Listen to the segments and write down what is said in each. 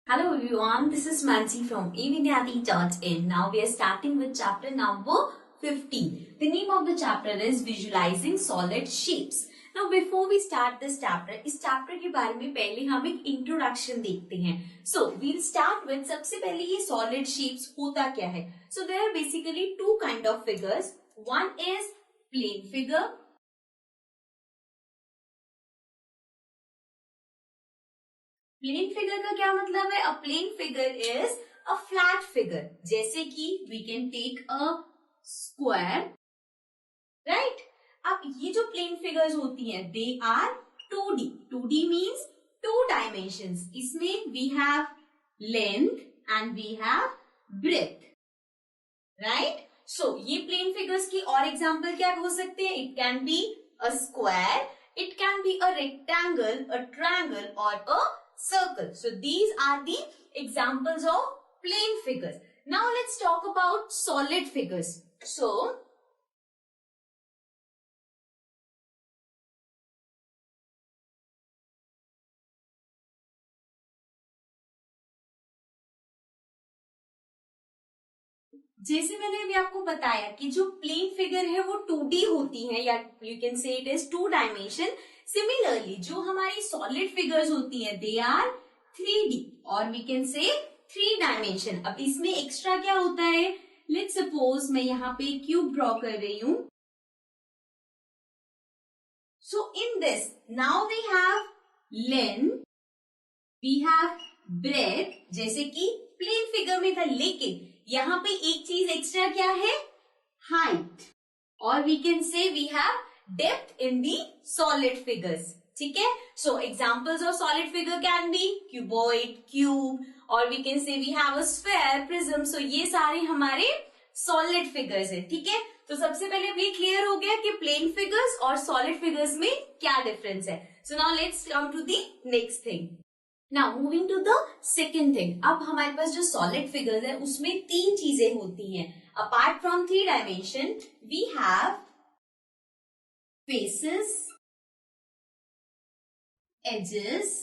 Hello everyone, this is Mansi from evidyati.in. Now we are starting with chapter number 15. The name of the chapter is Visualizing Solid Shapes. Now before we start this chapter, इस chapter के बारे में पहले हम एक introduction देखते हैं. So we'll start with सबसे पहले ये solid shapes होता क्या है. So there are basically two kind of figures. One is plane figure. Plane figure का क्या मतलब है? A plane figure is a flat figure. जैसे कि we can take a square, right. अब ये जो प्लेन फिगर्स होती हैं they are 2D. 2D means two dimensions. इसमें we have length and we have breadth, right. So ये plane figures की और एग्जांपल क्या हो सकते हैं? It can be a square, it can be a rectangle, a triangle or a circle. So these are the examples of plane figures. Now let's talk about solid figures. So जैसे मैंने अभी आपको बताया कि जो प्लेन फिगर है वो 2D होती है, या you can say it is 2 dimension. Similarly जो हमारी सॉलिड फिगर्स होती हैं दे आर 3D और वी कैन से 3 डायमेंशन. अब इसमें एक्स्ट्रा क्या होता है? लेट्स सपोज मैं यहाँ पे क्यूब ड्रॉ कर रही हूं. So in this now we have length, we have breadth जैसे कि प्लेन फिगर में था, लेकिन यहाँ पे एक चीज एक्स्ट्रा क्या है? हाइट. और we can say we have depth in the solid figures. ठीक है. So examples of solid figure can be cuboid, cube, और we can say we have a sphere, prism. So ये सारे हमारे सॉलिड फिगर्स है. ठीक है. तो सबसे पहले अब ये क्लियर हो गया कि प्लेन फिगर्स और सॉलिड फिगर्स में क्या डिफरेंस है. So now let's come to the next thing. Now moving to the second thing. अब हमारे पास जो सॉलिड फिगर्स है उसमें 3 चीजें होती हैं. Apart from 3 dimension we have faces, edges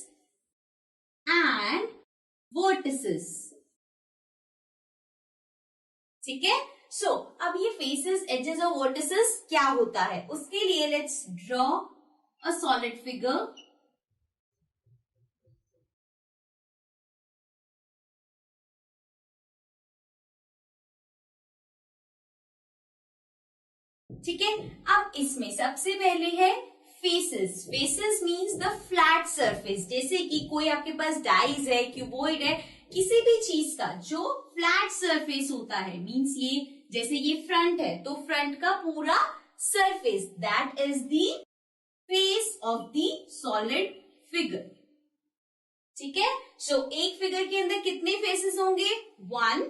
and vertices. ठीक है. सो अब ये फेसेस, एजेस और वर्टिसेस क्या होता है उसके लिए let's draw a solid figure. ठीक है. अब इसमें सबसे पहले है faces. Faces means the flat surface. जैसे कि कोई आपके पास डाइज है, क्यूबॉइड है, किसी भी चीज का जो फ्लैट सरफेस होता है, मीन्स ये जैसे ये फ्रंट है तो फ्रंट का पूरा surface, that is the face of the solid figure. ठीक है. सो एक फिगर के अंदर कितने फेसेस होंगे? 1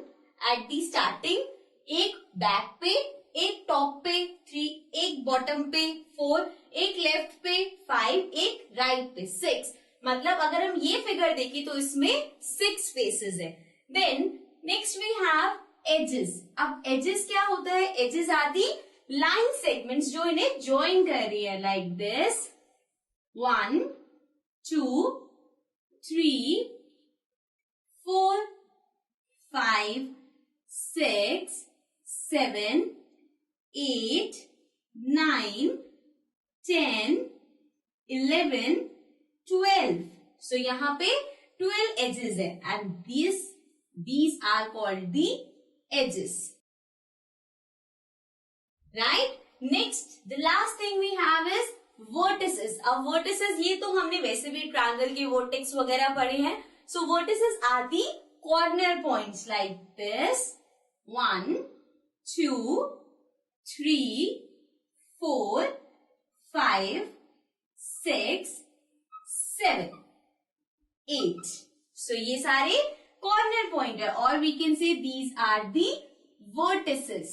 एट द स्टार्टिंग, एक बैक पे, एक टॉप पे 3, एक बॉटम पे 4, एक लेफ्ट पे 5, एक राइट पे 6. मतलब अगर हम ये फिगर देखें तो इसमें 6 फेसेस है. Then next we have edges. अब एजेस क्या होता है? Edges are the line segments जो इन्हें ज्वाइन कर रही है, लाइक दिस 1 2 3 4 5 6 7 8 9 10 11 12. सो यहाँ पे 12 एजेस है and these are called the edges, right? Next, the last thing we have is vertices. अब vertices ये तो हमने वैसे भी ट्रायंगल के वर्टेक्स वगैरह पढ़े हैं. So vertices are the corner points like this 1 2 3 4 5 6 7 8. So ये सारे कॉर्नर पॉइंट है और we can say these are the vertices.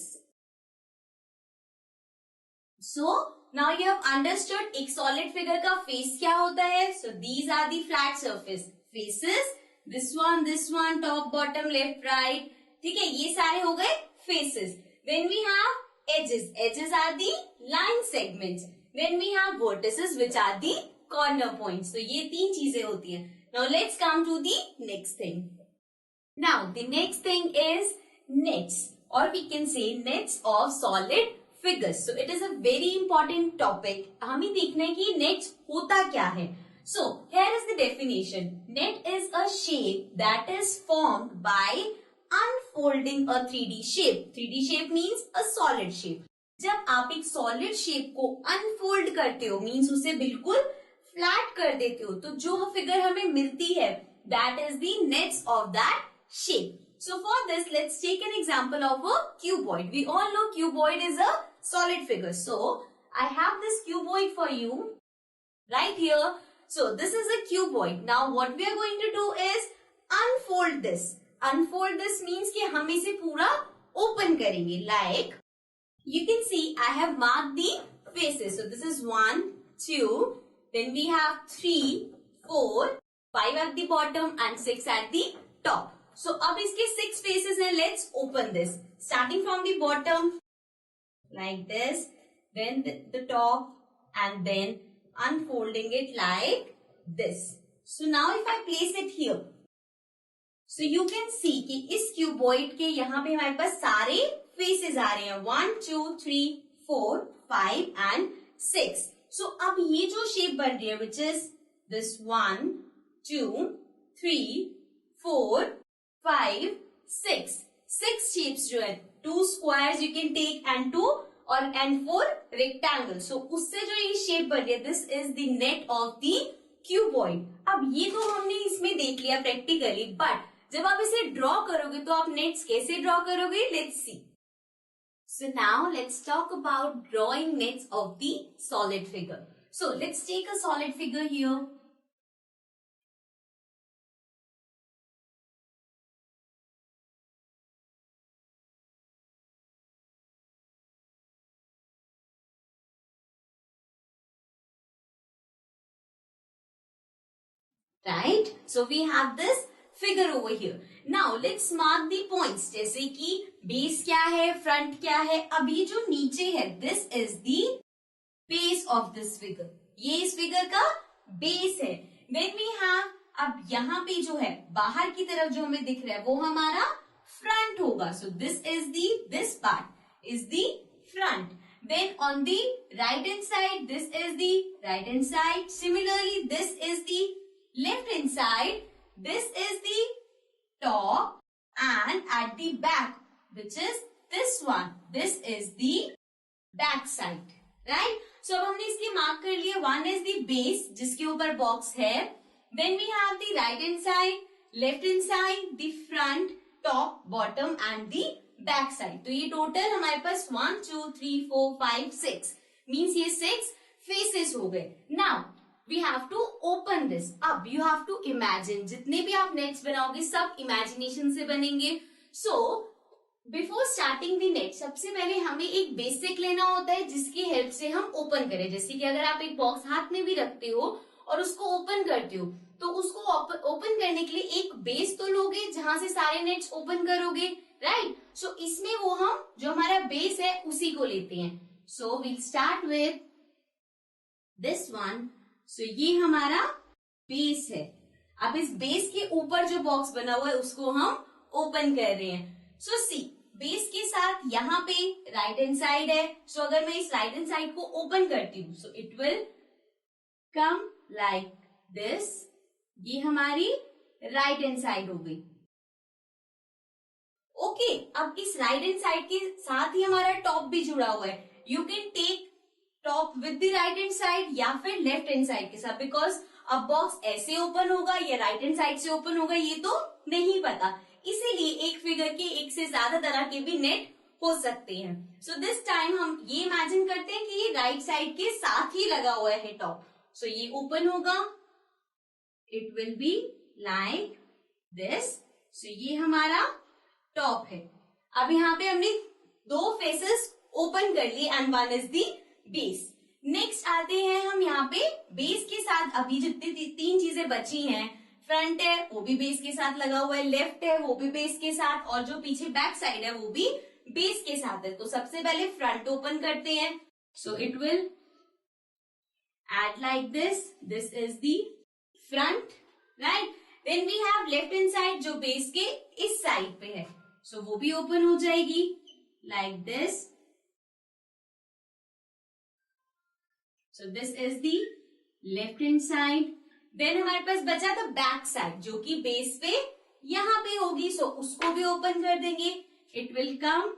So now you have understood एक सॉलिड फिगर का फेस क्या होता है. So these are the flat surface faces, this one top bottom left right. ठीक है. ये सारे हो गए faces. Then we have edges. Edges are the line segments. Then we have vertices which are the corner points. तो ये 3 चीजें होती हैं. Now let's come to the next thing. Now the next thing is nets, or we can say nets of solid figures. So it is a very important topic. हमें देखना है कि nets होता क्या है. So here is the definition. Net is a shape that is formed by unfolding a 3D shape. 3D shape means a solid shape. जब आप एक solid shape को unfold करते हो, means उसे बिल्कुल flat कर देते हो, तो जो figure हमें मिलती है, that is the nets of that shape. So for this, let's take an example of a cuboid. We all know cuboid is a solid figure. So I have this cuboid for you right here. So this is a cuboid. Now what we are going to do is unfold this. Unfold this means कि हम इसे पूरा open करेंगे. Like you can see, I have marked the faces. So this is 1, 2, then we have 3, 4, 5 at the bottom and 6 at the top. So अब इसके 6 faces हैं. Let's open this. Starting from the bottom like this, then the top, and then unfolding it like this. So now if I place it here, so you can see कि इस cuboid के यहाँ पे हमारे पास सारे faces आ रहे हैं. 1, 2, 3, 4, 5 and 6. So अब ये जो shape बन रही है, which is this 1, 2, 3, 4, 5, 6. 6 shapes जो है, 2 squares you can take and 2 and 4 rectangles. So उससे जो ये shape बन रही है, this is the net of the cuboid. अब ये तो हमने इसमें देख लिया practically, but जब आप इसे draw करोगे तो आप nets कैसे draw करोगे? Let's see. So now let's talk about drawing nets of the solid figure. So let's take a solid figure here. Right? So we have this figure over here. Now let's mark the points. जैसे कि base क्या है, front क्या है. अब ये जो नीचे है, this is the base of this figure. ये इस figure का base है. Then we have, अब यहाँ पे जो है, बाहर की तरफ जो हमें दिख रहा है, वो हमारा front होगा. So this part is the front. Then on the right hand side, this is the right hand side. Similarly, this is the left hand side, this is the top, and at the back, which is this one, this is the back side, right? So अब हमने इसकी mark कर लिया. One is the base जिसके ऊपर box है. Then we have the right hand side, left hand side, the front, top, bottom and the back side. तो ये टोटल हमारे पास 1, 2, 3, 4, 5, 6 means ये 6 faces हो गए. Now we have to open this. अब you have to imagine, जितने भी आप nets बनाओगे सब imagination से बनेंगे. So before starting the net, सबसे पहले हमें एक बेसिक लेना होता है जिसकी हेल्प से हम ओपन करें. जैसे कि अगर आप एक बॉक्स हाथ में भी रखते हो और उसको ओपन करते हो, तो उसको ओपन करने के लिए एक बेस तो लोगे जहां से सारे नेट्स ओपन करोगे, राइट? सो इसमें वो हम जो हमारा बेस है उसी को लेते हैं. So we'll start with this one. So ये हमारा बेस है. अब इस बेस के ऊपर जो बॉक्स बना हुआ है उसको हम ओपन कर रहे हैं. सो सी, बेस के साथ यहाँ पे राइट हैंड साइड है. सो अगर मैं इस राइट हैंड साइड को ओपन करती हूँ, सो it will come like this. ये हमारी राइट हैंड साइड हो गई. ओके, अब इस राइट हैंड साइड के साथ ही हमारा टॉप भी जुड़ा हुआ है. You can take top with the right hand side या फिर लेफ्ट हैंड साइड के साथ, बिकॉज अब बॉक्स ऐसे ओपन होगा या राइट हैंड साइड से ओपन होगा ये तो नहीं पता. इसीलिए एक फिगर के एक से ज्यादा तरह के भी नेट हो सकते हैं. सो दिस टाइम हम ये इमेजिन करते हैं कि ये राइट साइड के साथ ही लगा हुआ है टॉप. सो ये ओपन होगा, it will be like this. So ये हमारा टॉप है. अब यहाँ पे हमने दो फेसेस ओपन कर लिए and one is the base. Next आते हैं हम यहाँ पे बेस के साथ अभी जितनी तीन चीजें बची हैं. फ्रंट है वो भी बेस के साथ लगा हुआ है, लेफ्ट है वो भी बेस के साथ, और जो पीछे बैक साइड है वो भी बेस के साथ है. तो सबसे पहले फ्रंट ओपन करते हैं. So it will add like this. This is the front. Right. Then we have left hand side जो बेस के इस साइड पे है, सो वो भी ओपन हो जाएगी like this. So this is the left hand side. देन हमारे पास बचा था बैक साइड जो कि बेस पे यहां पे होगी, सो उसको भी ओपन कर देंगे। It will come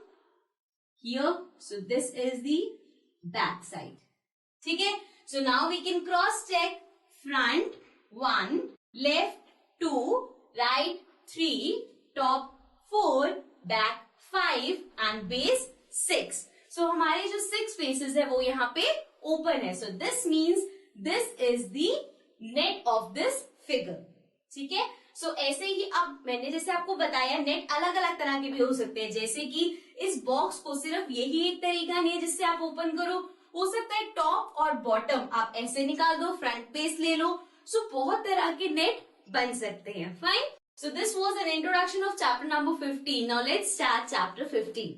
here, so this is the back side. ठीक है, so now we can cross check front 1, left 2, right 3, top 4, back 5 and base 6। सो हमारे जो 6 फेसेस है वो यहाँ पे ओपन है, so this means this is the net of this figure. ठीक है, सो ऐसे ही अब मैंने जैसे आपको बताया नेट अलग अलग तरह के भी हो सकते हैं, जैसे कि इस बॉक्स को सिर्फ यही एक तरीका नहीं है जिससे आप ओपन करो, हो सकता है टॉप और बॉटम आप ऐसे निकाल दो, फ्रंट बेस ले लो, सो बहुत तरह के नेट बन सकते हैं। Fine, so this was an introduction of chapter number 15। Now let's start chapter 15।